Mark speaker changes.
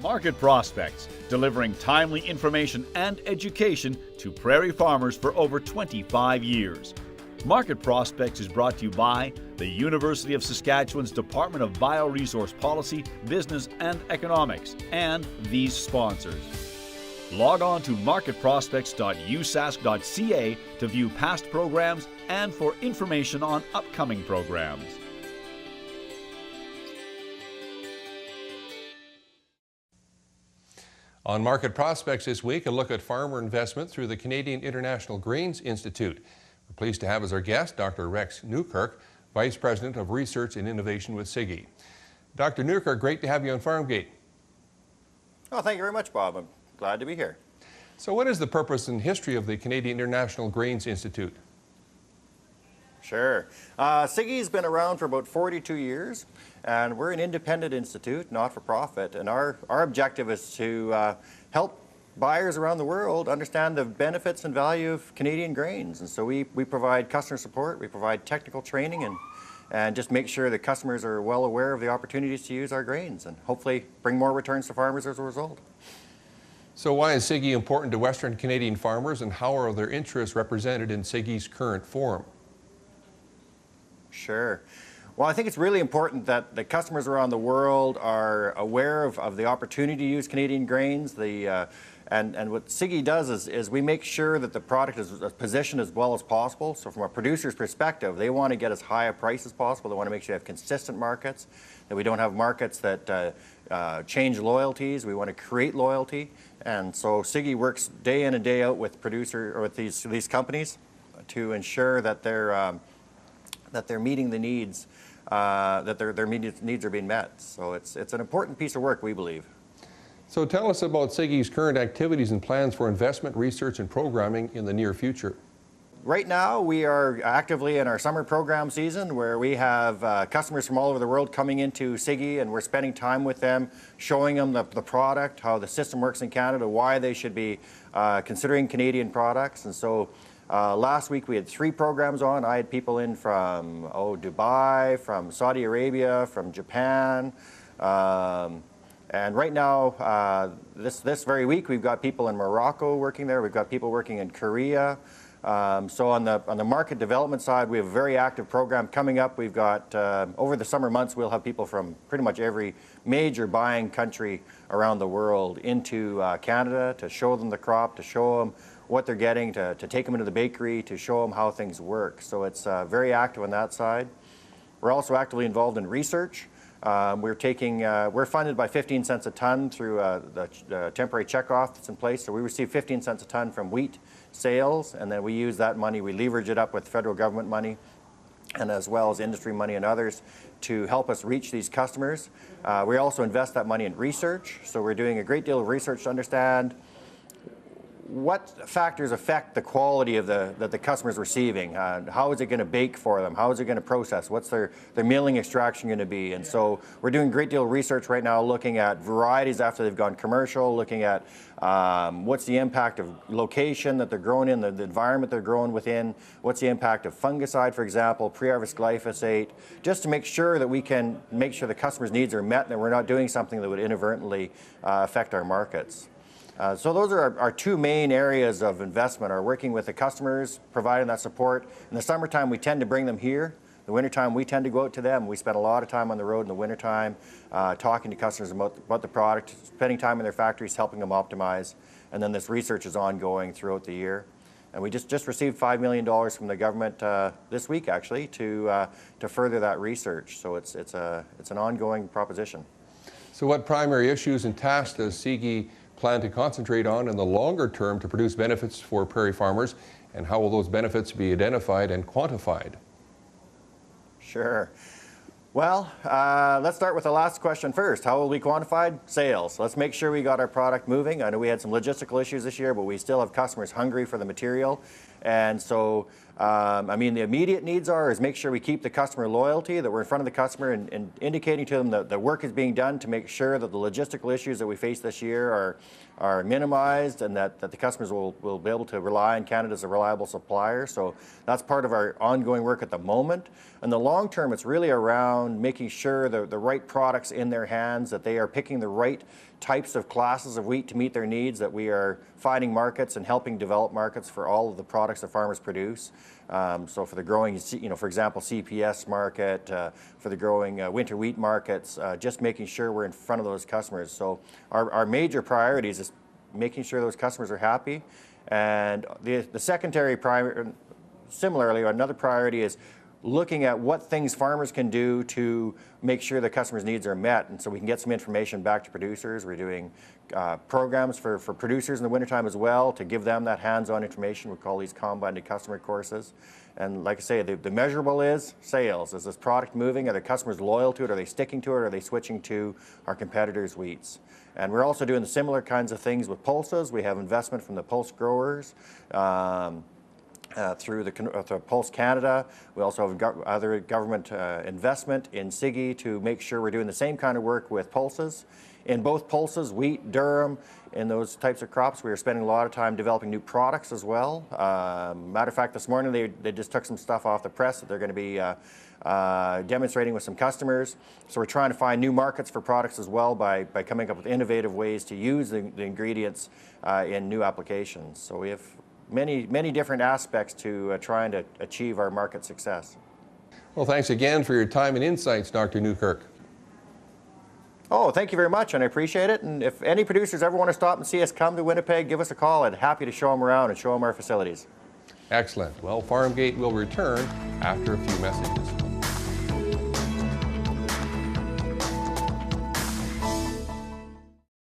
Speaker 1: Market Prospects, delivering timely information and education to prairie farmers for over 25 years. Market Prospects is brought to you by the University of Saskatchewan's Department of Bioresource Policy, Business and Economics, and these sponsors. Log on to marketprospects.usask.ca to view past programs and for information on upcoming programs.
Speaker 2: On Market Prospects this week, a look at farmer investment through the Canadian International Grains Institute. We're pleased to have as our guest Dr. Rex Newkirk, Vice President of Research and Innovation with Cigi. Dr. Newkirk, great to have you on Farmgate.
Speaker 3: Oh, thank you very much, Bob. I'm glad to be here.
Speaker 2: So what is the purpose and history of the Canadian International Grains Institute?
Speaker 3: Sure. Cigi's been around for about 42 years, and we're an independent institute, not-for-profit, and our objective is to help buyers around the world understand the benefits and value of Canadian grains. And so we provide customer support, we provide technical training, and just make sure that customers are well aware of the opportunities to use our grains and hopefully bring more returns to farmers as a result.
Speaker 2: So why is Cigi important to Western Canadian farmers, and how are their interests represented in Cigi's current form?
Speaker 3: Sure. Well, I think it's really important that the customers around the world are aware of the opportunity to use Canadian grains. And what Cigi does is we make sure that the product is positioned as well as possible. So from a producer's perspective, they want to get as high a price as possible. They want to make sure they have consistent markets, that we don't have markets that change loyalties. We want to create loyalty. And so Cigi works day in and day out with these companies to ensure that they're meeting the needs, that their needs are being met. So it's an important piece of work, we believe.
Speaker 2: So tell us about Cigi's current activities and plans for investment, research and programming in the near future.
Speaker 3: Right now we are actively in our summer program season, where we have customers from all over the world coming into Cigi, and we're spending time with them, showing them the product, how the system works in Canada, why they should be considering Canadian products. And so last week we had 3 programs on. I had people in from Dubai, from Saudi Arabia, from Japan. And right now, this very week, we've got people in Morocco working there. We've got people working in Korea. So on the market development side, we have a very active program coming up. We've got, over the summer months, we'll have people from pretty much every major buying country around the world into Canada to show them the crop, to show them what they're getting, to take them into the bakery, to show them how things work. So it's very active on that side. We're also actively involved in research. We're funded by 15 cents a ton through the temporary checkoff that's in place. So we receive 15 cents a ton from wheat sales, and then we use that money, we leverage it up with federal government money, and as well as industry money and others to help us reach these customers. We also invest that money in research. So we're doing a great deal of research to understand what factors affect the quality of that the customer's receiving. How is it going to bake for them? How is it going to process? What's their milling extraction going to be? And so we're doing a great deal of research right now, looking at varieties after they've gone commercial, looking at what's the impact of location that they're grown in, the environment they're grown within, what's the impact of fungicide, for example, pre-harvest glyphosate, just to make sure that we can make sure the customer's needs are met and that we're not doing something that would inadvertently affect our markets. So those are our 2 main areas of investment, are working with the customers, providing that support. In the summertime, we tend to bring them here. The wintertime, we tend to go out to them. We spend a lot of time on the road in the wintertime, talking to customers about the product, spending time in their factories, helping them optimize. And then this research is ongoing throughout the year. And we just received $5 million from the government this week, actually, to further that research. So it's an ongoing proposition.
Speaker 2: So what primary issues and tasks does Cigi plan to concentrate on in the longer term to produce benefits for prairie farmers, and how will those benefits be identified and quantified?
Speaker 3: Sure. Well, let's start with the last question first. How will we quantify sales? Let's make sure we got our product moving. I know we had some logistical issues this year, but we still have customers hungry for the material. And so, I mean, the immediate needs is make sure we keep the customer loyalty, that we're in front of the customer and indicating to them that the work is being done to make sure that the logistical issues that we face this year are minimized, and that the customers will be able to rely on Canada as a reliable supplier. So that's part of our ongoing work at the moment. In the long term, it's really around making sure the right products in their hands, that they are picking the right types of classes of wheat to meet their needs, that we are finding markets and helping develop markets for all of the products that farmers produce. So for the growing, for example, CPS market, for the growing winter wheat markets, just making sure we're in front of those customers. So our major priorities is making sure those customers are happy. And the secondary priority, similarly, another priority is looking at what things farmers can do to make sure the customers' needs are met, and so we can get some information back to producers. We're doing programs for producers in the wintertime as well to give them that hands-on information. We call these combined customer courses. And like I say, the measurable is sales. Is this product moving? Are the customers loyal to it? Are they sticking to it? Are they switching to our competitors' wheats? And we're also doing similar kinds of things with pulses. We have investment from the pulse growers. Through Pulse Canada. We also have other government investment in Cigi to make sure we're doing the same kind of work with pulses. In both pulses, wheat, durum, in those types of crops, we are spending a lot of time developing new products as well. Matter of fact, this morning they just took some stuff off the press that they're going to be demonstrating with some customers. So we're trying to find new markets for products as well by coming up with innovative ways to use the ingredients in new applications. So we have many different aspects to trying to achieve our market success.
Speaker 2: Well, thanks again for your time and insights, Dr. Newkirk.
Speaker 3: Oh, thank you very much, and I appreciate it. And if any producers ever want to stop and see us come to Winnipeg, give us a call. I'd be happy to show them around and show them our facilities.
Speaker 2: Excellent. Well, Farmgate will return after a few messages.